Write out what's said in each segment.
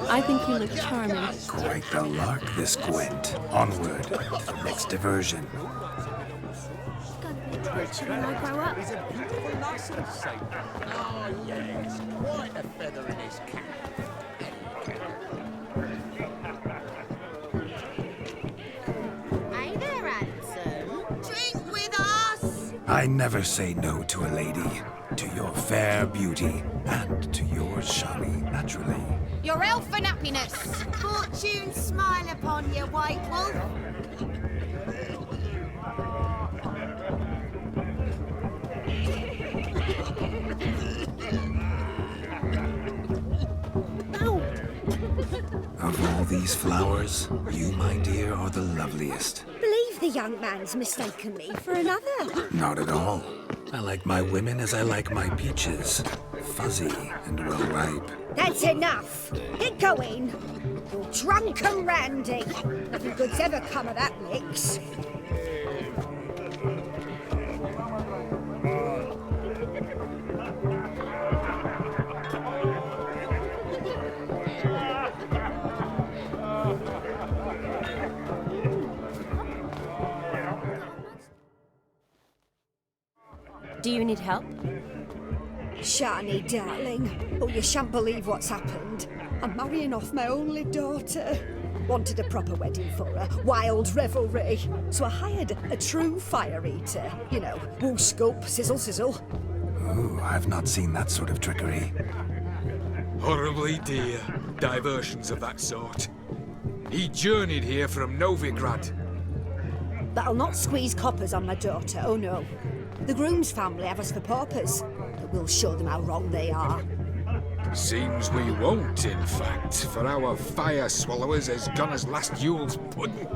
I think you look charming. Quite the lark, this Gwent. Onward to the next diversion. When I grow up. He's a beautiful license, say. Oh, yes, quite a feather in his cap. Hey there, handsome. Drink with us. I never say no to a lady. To your fair beauty, and to yours, Shani, naturally. Your elfin happiness. Fortune smile upon you, White Wolf. Of all these flowers, you, my dear, are the loveliest. Believe the young man's mistaken me for another. Not at all. I like my women as I like my peaches. Fuzzy and well ripe. That's enough. Get going. You're drunk and randy. Nothing good's ever come of that mix. Do you need help? Shani, darling. Oh, you shan't believe what's happened. I'm marrying off my only daughter. Wanted a proper wedding for her. Wild revelry. So I hired a true fire eater. You know, woo scope, sizzle sizzle. Ooh, I've not seen that sort of trickery. Horribly dear diversions of that sort. He journeyed here from Novigrad. But I'll not squeeze coppers on my daughter, oh no. The groom's family have us for paupers, but we'll show them how wrong they are. Seems we won't, in fact, for our fire swallowers has gone as last Yule's pudding.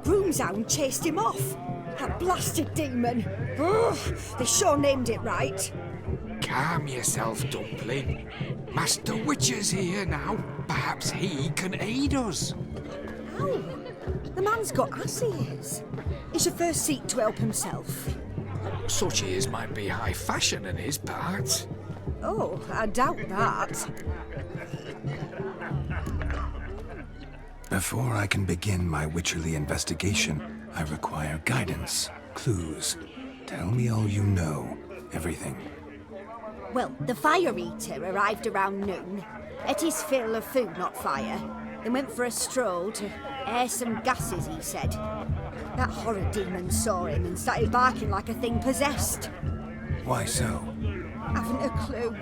Groom's hound chased him off. That blasted demon. Ugh, they sure named it right. Calm yourself, Dumpling. Master Witcher's here now. Perhaps he can aid us. Ow, the man's got ass ears. He should first seek to help himself. Such ears might be high fashion in his part. Oh, I doubt that. Before I can begin my witcherly investigation, I require guidance, clues. Tell me all you know. Everything. Well, the fire eater arrived around noon. Ate his fill of food, not fire. Then went for a stroll to air some gases, he said. That horror demon saw him and started barking like a thing possessed. Why so? Haven't a clue.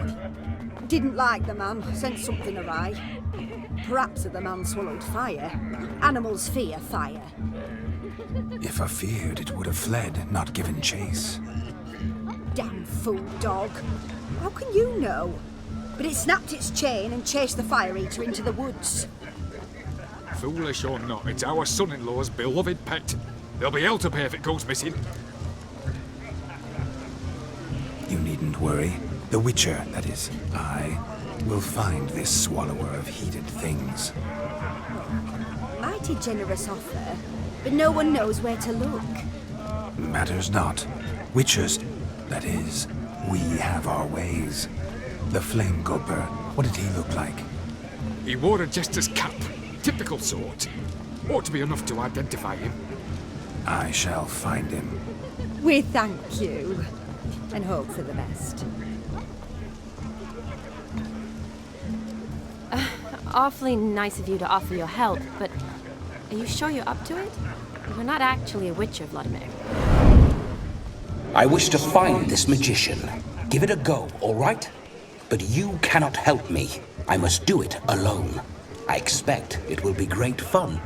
Didn't like the man, sensed something awry. Perhaps the man swallowed fire. Animals fear fire. If I feared, it would have fled, not given chase. Damn fool dog. How can you know? But it snapped its chain and chased the fire eater into the woods. Foolish or not, it's our son-in-law's beloved pet. There'll be hell to pay if it goes missing. You needn't worry. The Witcher, that is, I, will find this swallower of heated things. Mighty generous offer, but no one knows where to look. Matters not. Witchers, that is, we have our ways. The Flame Cooper, what did he look like? He wore a jester's cap. Typical sort. Ought to be enough to identify him. I shall find him. We thank you, and hope for the best. Awfully nice of you to offer your help, but are you sure you're up to it? You're not actually a witcher, Vladimir. I wish to find this magician. Give it a go, all right? But you cannot help me. I must do it alone. I expect it will be great fun.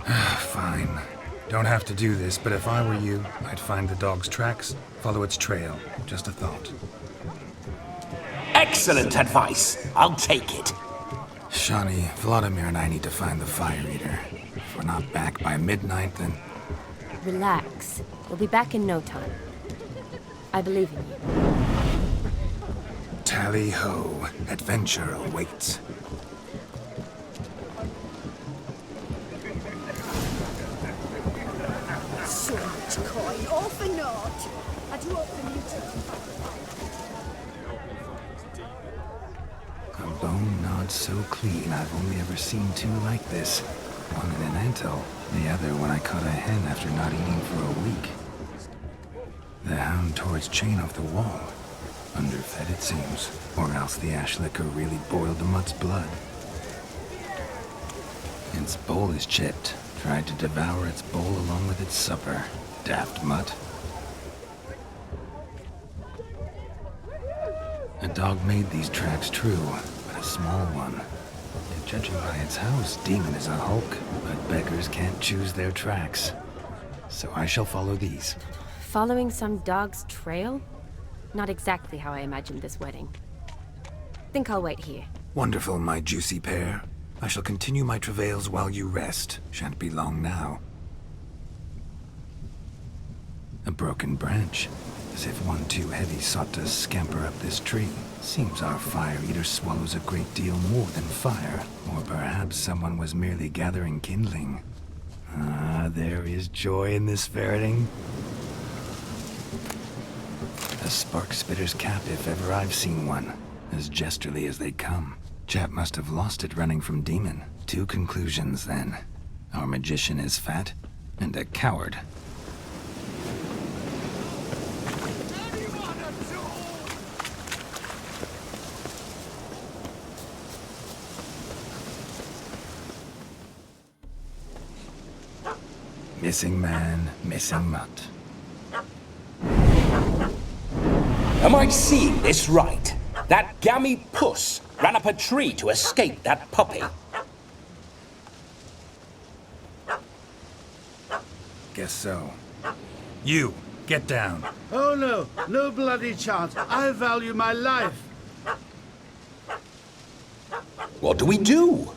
Fine. Don't have to do this, but if I were you, I'd find the dog's tracks, follow its trail. Just a thought. Excellent advice. I'll take it. Shani, Vladimir and I need to find the fire eater. If we're not back by midnight, then... Relax. We'll be back in no time. I believe in you. Tally-ho. Adventure awaits. So much coin, all for naught. I do hope the mutant can find the fire. blood so clean I've only ever seen two like this. One in an anthill, the other when I caught a hen after not eating for a week. The hound tore its chain off the wall. Underfed it seems, or else the ash liquor really boiled the mutt's blood. Its bowl is chipped. Tried to devour its bowl along with its supper. Daft mutt. A dog made these tracks true, but a small one. And judging by its house, Demon is a hulk, but beggars can't choose their tracks. So I shall follow these. Following some dog's trail? Not exactly how I imagined this wedding. Think I'll wait here. Wonderful, my juicy pair. I shall continue my travails while you rest. Shan't be long now. A broken branch, as if one too heavy sought to scamper up this tree. Seems our fire eater swallows a great deal more than fire. Or perhaps someone was merely gathering kindling. Ah, there is joy in this ferreting. A spark spitter's cap if ever I've seen one. As jesterly as they come. Chap must have lost it running from Demon. Two conclusions, then. Our magician is fat, and a coward. Missing man, missing mutt. Am I seeing this right? That gammy puss ran up a tree to escape that puppy. Guess so. You, get down. Oh no, no bloody chance. I value my life. What do we do?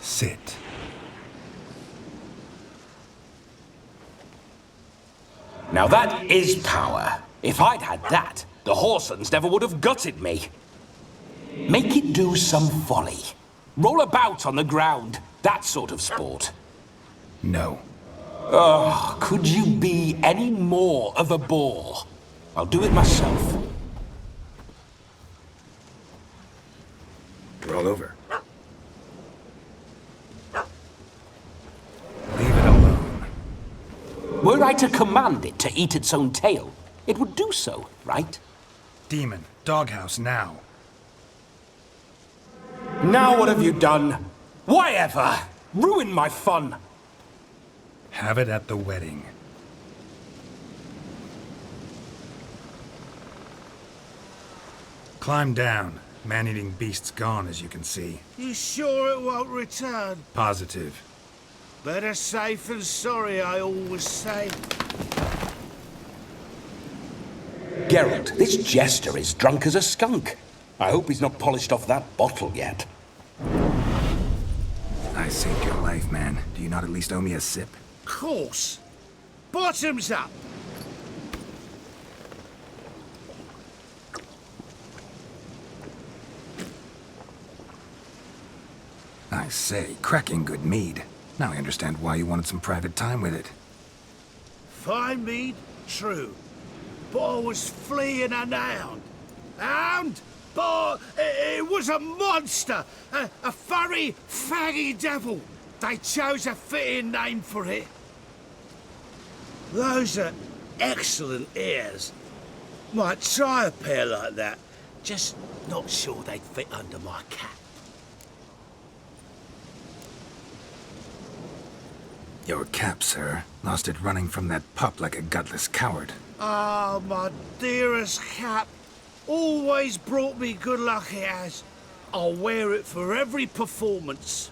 Sit. Now that is power. If I'd had that, the Horsons never would have gutted me. Make it do some folly. Roll about on the ground. That sort of sport. No. Oh, could you be any more of a bore? I'll do it myself. Roll over. Leave it alone. Were I to command it to eat its own tail, it would do so, right? Demon, doghouse now. Now what have you done? Why ever? Ruin my fun. Have it at the wedding. Climb down. Man-eating beast's gone, as you can see. You sure it won't return? Positive. Better safe than sorry, I always say. Geralt, this jester is drunk as a skunk. I hope he's not polished off that bottle yet. I saved your life, man. Do you not at least owe me a sip? Course. Bottoms up. I say, cracking good mead. Now I understand why you wanted some private time with it. Fine mead, true. But I was fleeing a hound. Hound? But it was a monster. A furry, faggy devil. They chose a fitting name for it. Those are excellent ears. Might try a pair like that. Just not sure they'd fit under my cap. Your cap, sir. Lost it running from that pup like a gutless coward. Ah, my dearest cap. Always brought me good luck it has. I'll wear it for every performance.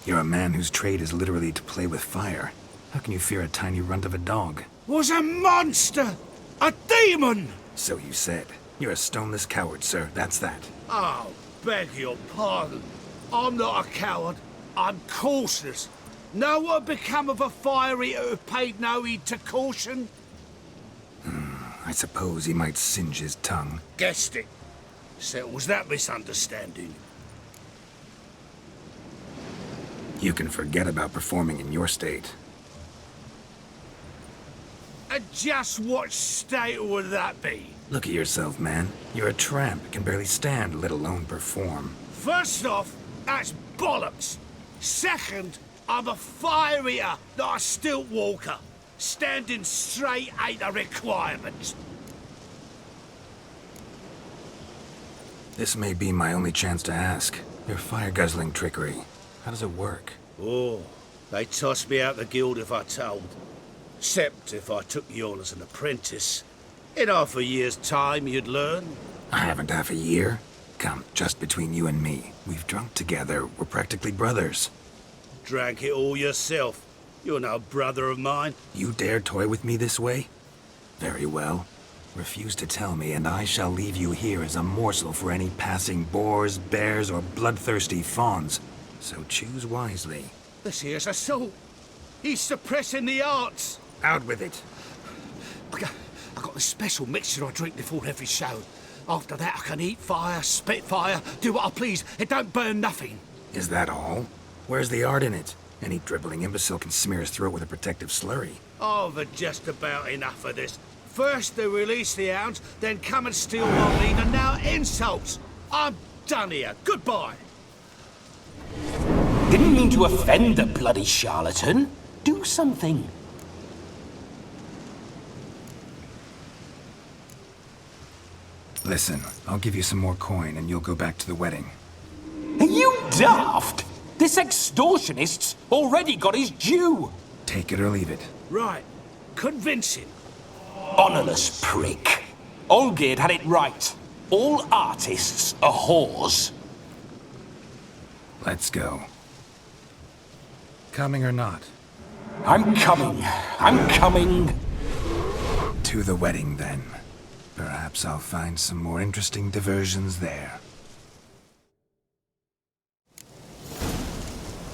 You're a man whose trade is literally to play with fire. How can you fear a tiny runt of a dog? Was a monster! A demon! So you said. You're a stoneless coward, sir. That's that. Oh, beg your pardon. I'm not a coward. I'm cautious. Know what become of a fire eater who paid no heed to caution? I suppose he might singe his tongue. Guessed it. Settles that misunderstanding. You can forget about performing in your state. And just what state would that be? Look at yourself, man. You're a tramp, can barely stand, let alone perform. First off, that's bollocks. Second, I'm a fire eater, not a stilt walker. Standing straight ain't a requirement. This may be my only chance to ask. Your fire-guzzling trickery, how does it work? Oh, they tossed me out the guild if I told. Except if I took you on as an apprentice. In half a year's time, you'd learn. I haven't half a year. Come, just between you and me. We've drunk together. We're practically brothers. Drank it all yourself. You're no brother of mine. You dare toy with me this way? Very well. Refuse to tell me, and I shall leave you here as a morsel for any passing boars, bears, or bloodthirsty fawns. So choose wisely. This here's assault. He's suppressing the arts. Out with it. I got this special mixture I drink before every show. After that, I can eat fire, spit fire, do what I please. It don't burn nothing. Is that all? Where's the art in it? Any dribbling imbecile can smear his throat with a protective slurry. I've had just about enough of this. First they release the hounds, then come and steal my meat, and now insults. I'm done here. Goodbye. Didn't mean to offend the bloody charlatan. Do something. Listen, I'll give you some more coin and you'll go back to the wedding. Are you daft? This extortionist's already got his due. Take it or leave it. Right. Convincing. Honourless prick. Olgierd had it right. All artists are whores. Let's go. Coming or not? I'm coming. I'm coming. To the wedding, then. Perhaps I'll find some more interesting diversions there.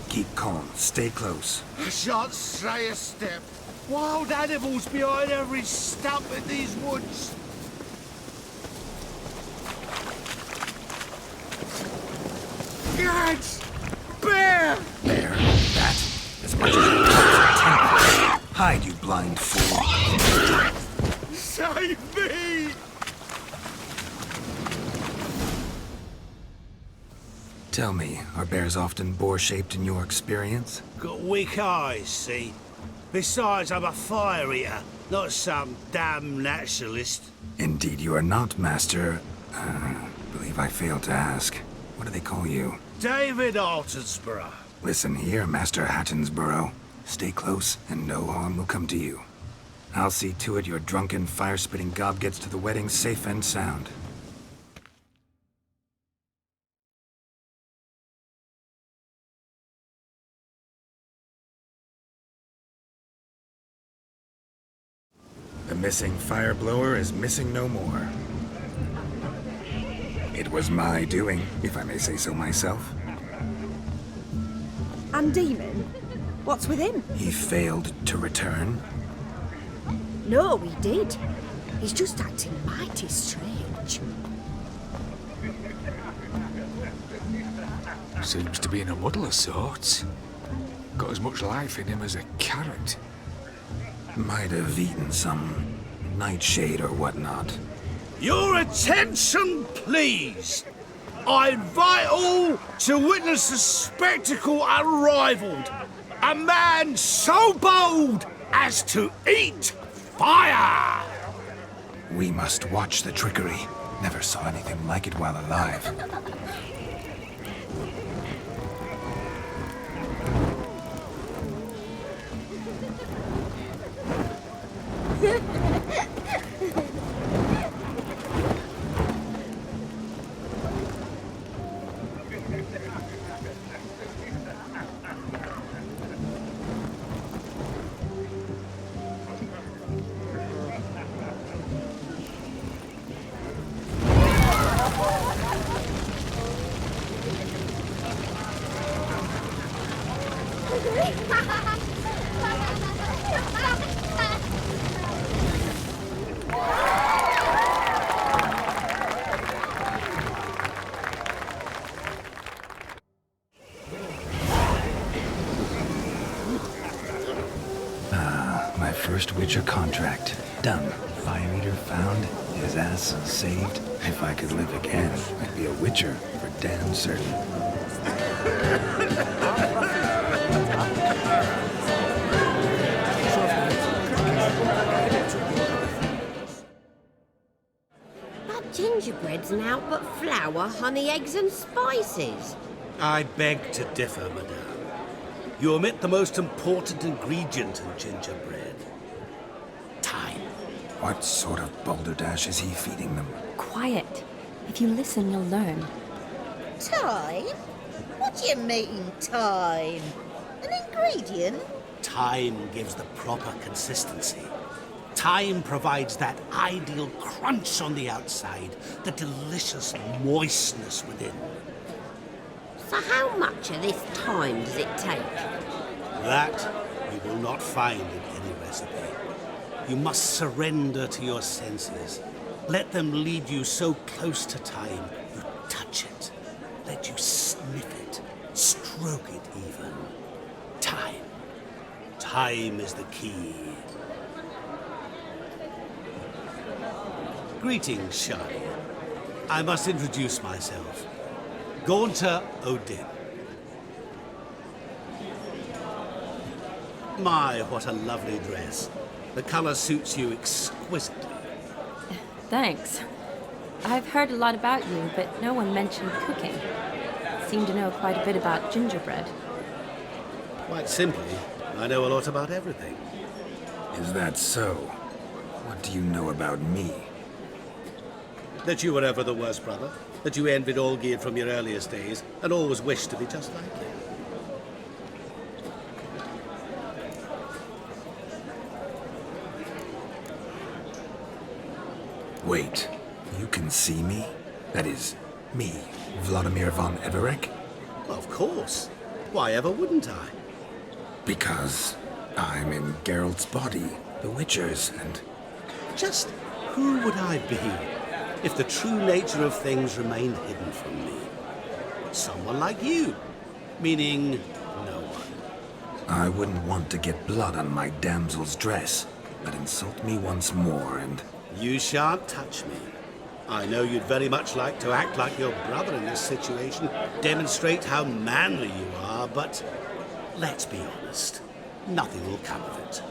Keep calm. Stay close. I shan't stray a step. Wild animals behind every stump in these woods. Guards! Bear! There. That. As much as you can. Hide, you blind fool. Save me! Tell me, are bears often boar-shaped in your experience? Got weak eyes, see? Besides, I'm a fire eater, not some damn naturalist. Indeed you are not, Master... believe I failed to ask. What do they call you? David Altonsborough. Listen here, Master Hattonsborough. Stay close, and no harm will come to you. I'll see to it your drunken, fire-spitting gob gets to the wedding safe and sound. The missing fire blower is missing no more. It was my doing, if I may say so myself. And Demon? What's with him? He failed to return. No, he did. He's just acting mighty strange. Seems to be in a muddle of sorts. Got as much life in him as a carrot. Might have eaten some nightshade or whatnot. Your attention, please. I invite all to witness a spectacle unrivaled. A man so bold as to eat fire. We must watch the trickery. Never saw anything like it while alive. first Witcher contract. Done. Fire Eater found. His ass saved. If I could live again, I'd be a Witcher for damn certain. But gingerbread's naught but flour, honey, eggs and spices. I beg to differ, madame. You omit the most important ingredient in gingerbread. Time. What sort of balderdash is he feeding them? Quiet. If you listen, you'll learn. Time? What do you mean, time? An ingredient? Time gives the proper consistency. Time provides that ideal crunch on the outside, the delicious moistness within. So how much of this time does it take? That you will not find in any recipe. You must surrender to your senses. Let them lead you so close to time, you touch it. Let you sniff it, stroke it even. Time. Time is the key. Greetings, Shani. I must introduce myself. Gaunter Odin. My, what a lovely dress. The color suits you exquisitely. Thanks. I've heard a lot about you, but no one mentioned cooking. Seem to know quite a bit about gingerbread. Quite simply, I know a lot about everything. Is that so? What do you know about me? That you were ever the worst brother. That you envied Olgierd from your earliest days, and always wished to be just like him. Wait, you can see me? That is, me, Vladimir von Everec? Of course. Why ever wouldn't I? Because I'm in Geralt's body, the Witcher's, and... Just who would I be if the true nature of things remained hidden from me? Someone like you, meaning no one. I wouldn't want to get blood on my damsel's dress, but insult me once more and... You shan't touch me. I know you'd very much like to act like your brother in this situation, demonstrate how manly you are, but let's be honest, nothing will come of it.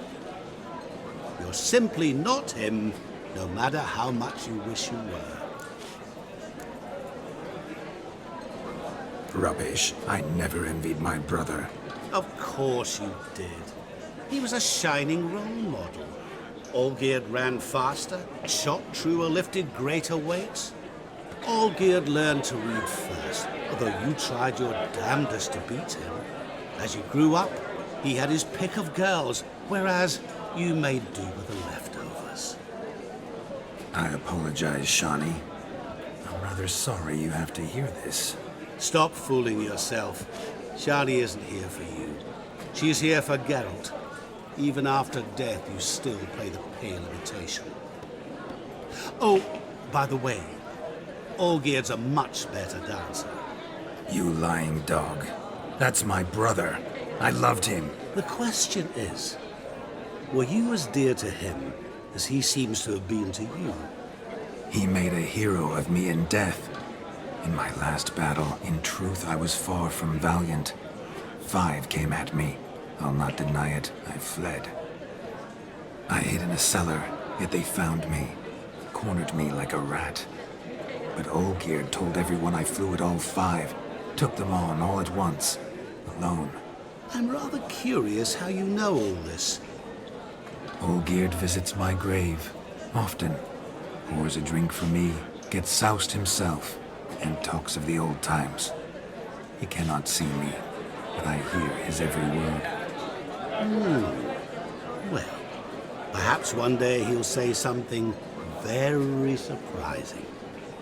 You're simply not him, no matter how much you wish you were. Rubbish. I never envied my brother. Of course you did. He was a shining role model. Olgierd ran faster, shot truer, lifted greater weights. Olgierd learned to read first, although you tried your damnedest to beat him. As you grew up, he had his pick of girls, whereas you made do with the leftovers. I apologize, Shani. I'm rather sorry you have to hear this. Stop fooling yourself. Shani isn't here for you. She's here for Geralt. Even after death, you still play the pale imitation. Oh, by the way, Olgierd's a much better dancer. You lying dog. That's my brother. I loved him. The question is, were you as dear to him as he seems to have been to you? He made a hero of me in death. In my last battle, in truth, I was far from valiant. 5 came at me. I'll not deny it, I fled. I hid in a cellar, yet they found me. Cornered me like a rat. But Olgierd told everyone I flew at all 5. Took them on all at once. Alone. I'm rather curious how you know all this. Olgierd visits my grave. Often. Pours a drink for me. Gets soused himself. And talks of the old times. He cannot see me. But I hear his every word. Well, perhaps one day he'll say something very surprising.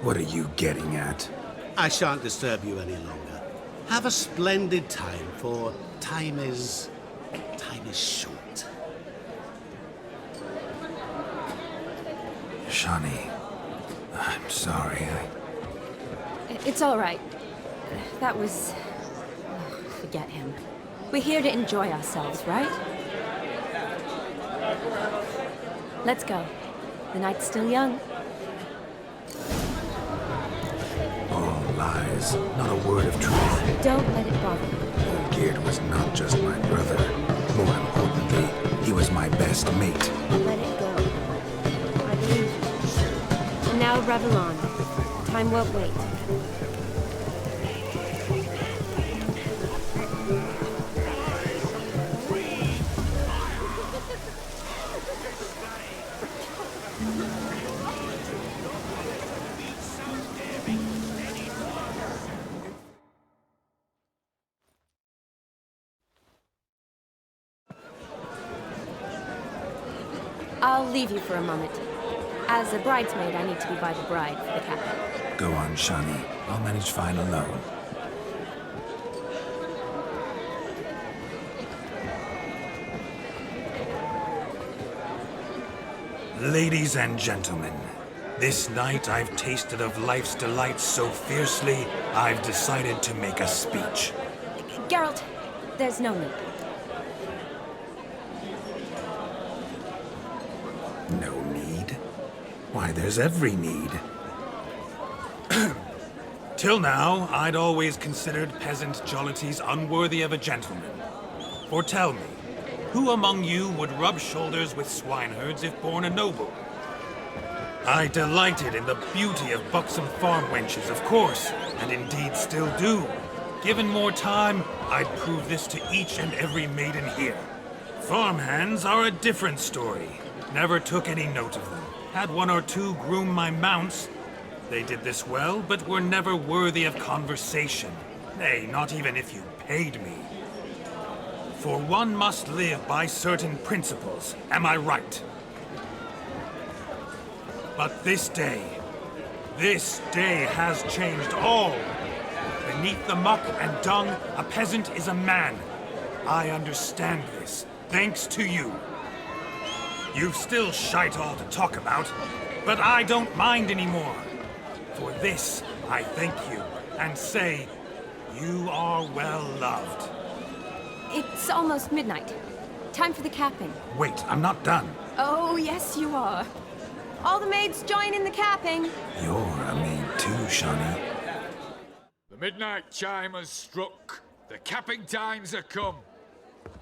What are you getting at? I shan't disturb you any longer. Have a splendid time, for time is short. Shani, I'm sorry. It's all right. That was... forget him. We're here to enjoy ourselves, right? Let's go. The night's still young. All lies, not a word of truth. Don't let it bother you. Geard was not just my brother. More importantly, he was my best mate. Let it go. I believe you. And now revel on. Time won't wait. I'll leave you for a moment. As a bridesmaid, I need to be by the bride for the cap. Go on, Shani. I'll manage fine alone. Ladies and gentlemen, this night I've tasted of life's delights so fiercely, I've decided to make a speech. Geralt, there's no need. No need? Why, there's every need. Till now, I'd always considered peasant jollities unworthy of a gentleman. For tell me, who among you would rub shoulders with swineherds if born a noble? I delighted in the beauty of buxom farm wenches, of course, and indeed still do. Given more time, I'd prove this to each and every maiden here. Farmhands are a different story. Never took any note of them. Had one or two groom my mounts. They did this well, but were never worthy of conversation. Nay, not even if you paid me. For one must live by certain principles, am I right? But this day has changed all. Beneath the muck and dung, a peasant is a man. I understand this, thanks to you. You've still shite all to talk about, but I don't mind anymore. For this, I thank you, and say, you are well loved. It's almost midnight. Time for the capping. Wait, I'm not done. Oh, yes, you are. All the maids join in the capping. You're a maid too, Shani. The midnight chime has struck. The capping times are come.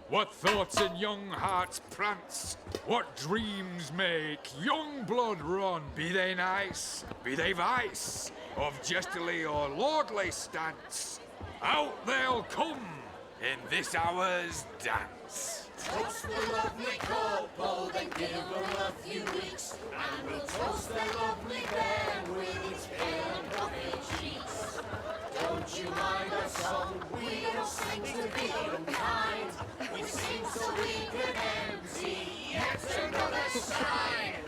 What thoughts in young hearts prance? What dreams make young blood run? Be they nice, be they vice, of jestily or lordly stance, out they'll come in this hour's dance. Toast the lovely kobold and give her a few weeks, and we'll toast the lovely bear with its pale and puffy cheeks. Don't you mind our song? We don't sing to be unkind. We sing so we can empty yet another side.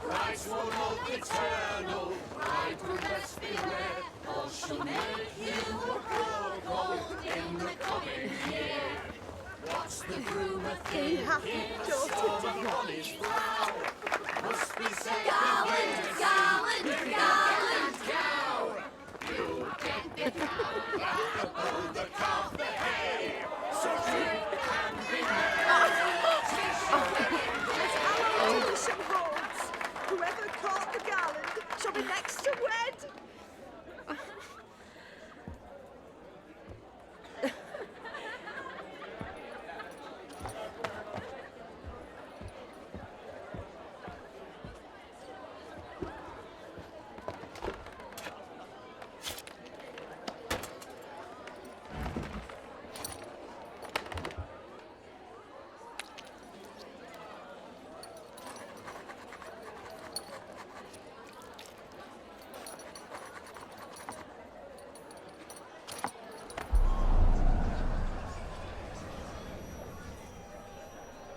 Christ will hope eternal, pride will best beware, or she'll make you a broke in the coming year. What's the groomer thinking? On his brow must be said. Garland, garland, garland, cow. You get the cow, above the calf, the hay. So drink and be merry. Bishop holds. Whoever caught the garland shall be next to wed.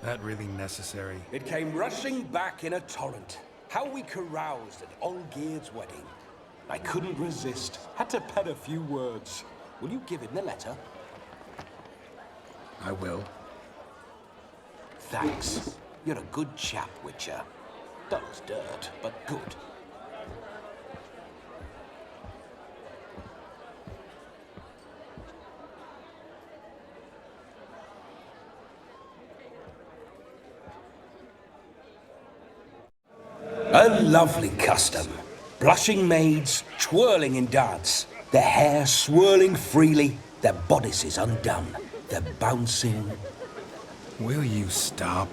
That really necessary? It came rushing back in a torrent. How we caroused at Olgierd's wedding. I couldn't resist. Had to pen a few words. Will you give him the letter? I will. Thanks. You're a good chap, Witcher. Dull as dirt, but good. A lovely custom. Blushing maids twirling in dance, their hair swirling freely, their bodices undone, their bouncing. Will you stop?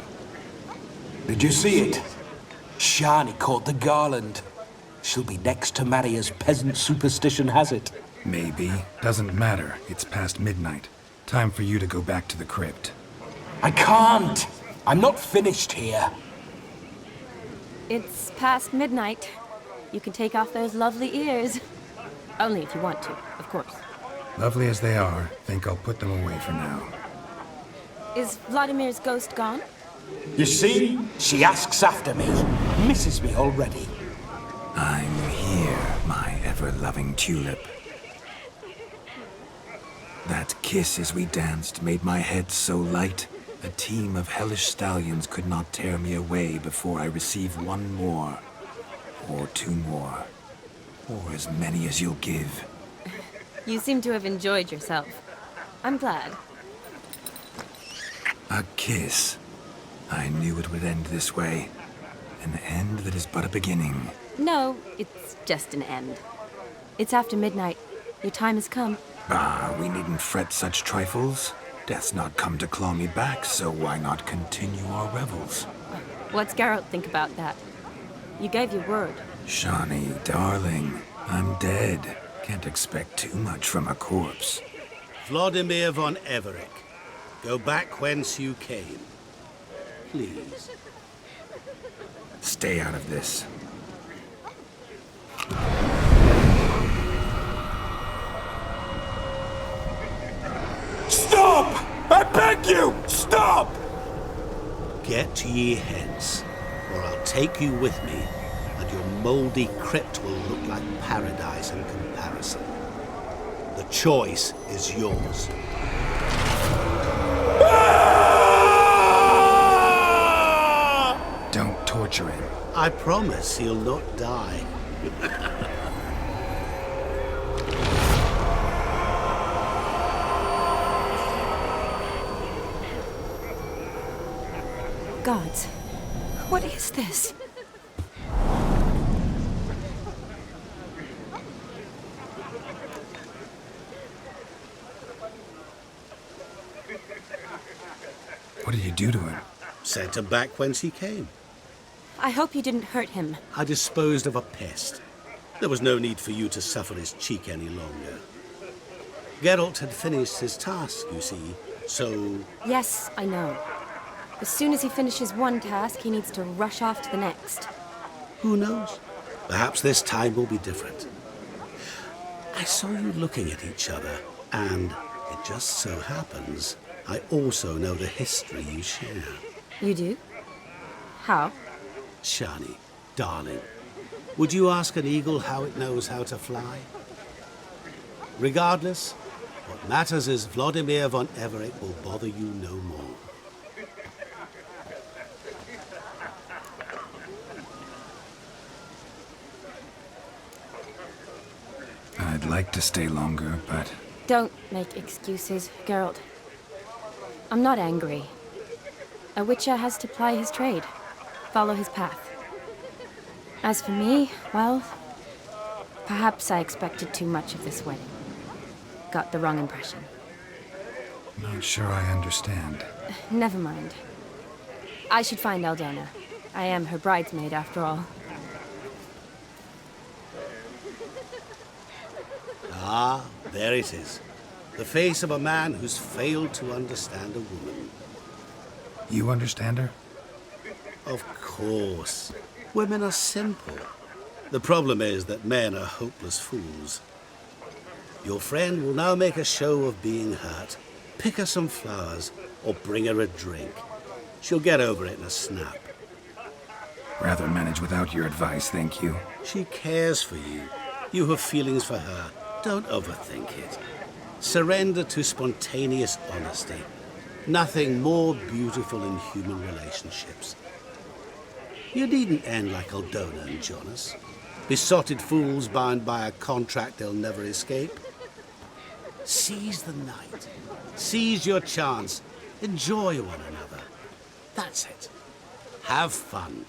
Did you see it? Shani caught the garland. She'll be next to marry as peasant superstition has it. Maybe. Doesn't matter. It's past midnight. Time for you to go back to the crypt. I can't. I'm not finished here. It's past midnight. You can take off those lovely ears. Only if you want to, of course. Lovely as they are, think I'll put them away for now. Is Vladimir's ghost gone? You see? She asks after me. Misses me already. I'm here, my ever-loving tulip. That kiss as we danced made my head so light, a team of hellish stallions could not tear me away before I receive one more. Or two more. Or as many as you'll give. You seem to have enjoyed yourself. I'm glad. A kiss. I knew it would end this way. An end that is but a beginning. No, it's just an end. It's after midnight. Your time has come. Ah, we needn't fret such trifles. Death's not come to claw me back, so why not continue our revels? What's Geralt think about that? You gave your word. Shani, darling, I'm dead. Can't expect too much from a corpse. Vladimir von Everec, go back whence you came. Please. Stay out of this. Stop! I beg you! Stop! Get ye hence, or I'll take you with me, and your mouldy crypt will look like paradise in comparison. The choice is yours. Don't torture him. I promise he'll not die. Gods, what is this? What did you do to him? Sent him back whence he came. I hope you didn't hurt him. I disposed of a pest. There was no need for you to suffer his cheek any longer. Geralt had finished his task, you see, so... Yes, I know. As soon as he finishes one task, he needs to rush off to the next. Who knows? Perhaps this time will be different. I saw you looking at each other, and it just so happens I also know the history you share. You do? How? Shani, darling, would you ask an eagle how it knows how to fly? Regardless, what matters is Vladimir von Everec will bother you no more. I'd like to stay longer, but... Don't make excuses, Geralt. I'm not angry. A witcher has to ply his trade, follow his path. As for me, well, perhaps I expected too much of this wedding. Got the wrong impression. Not sure I understand. Never mind. I should find Aldona. I am her bridesmaid, after all. Ah, there it is. The face of a man who's failed to understand a woman. You understand her? Of course. Women are simple. The problem is that men are hopeless fools. Your friend will now make a show of being hurt, pick her some flowers, or bring her a drink. She'll get over it in a snap. Rather manage without your advice, thank you. She cares for you. You have feelings for her. Don't overthink it. Surrender to spontaneous honesty. Nothing more beautiful in human relationships. You needn't end like Aldona and Jonas. Besotted fools bound by a contract they'll never escape. Seize the night. Seize your chance. Enjoy one another. That's it. Have fun.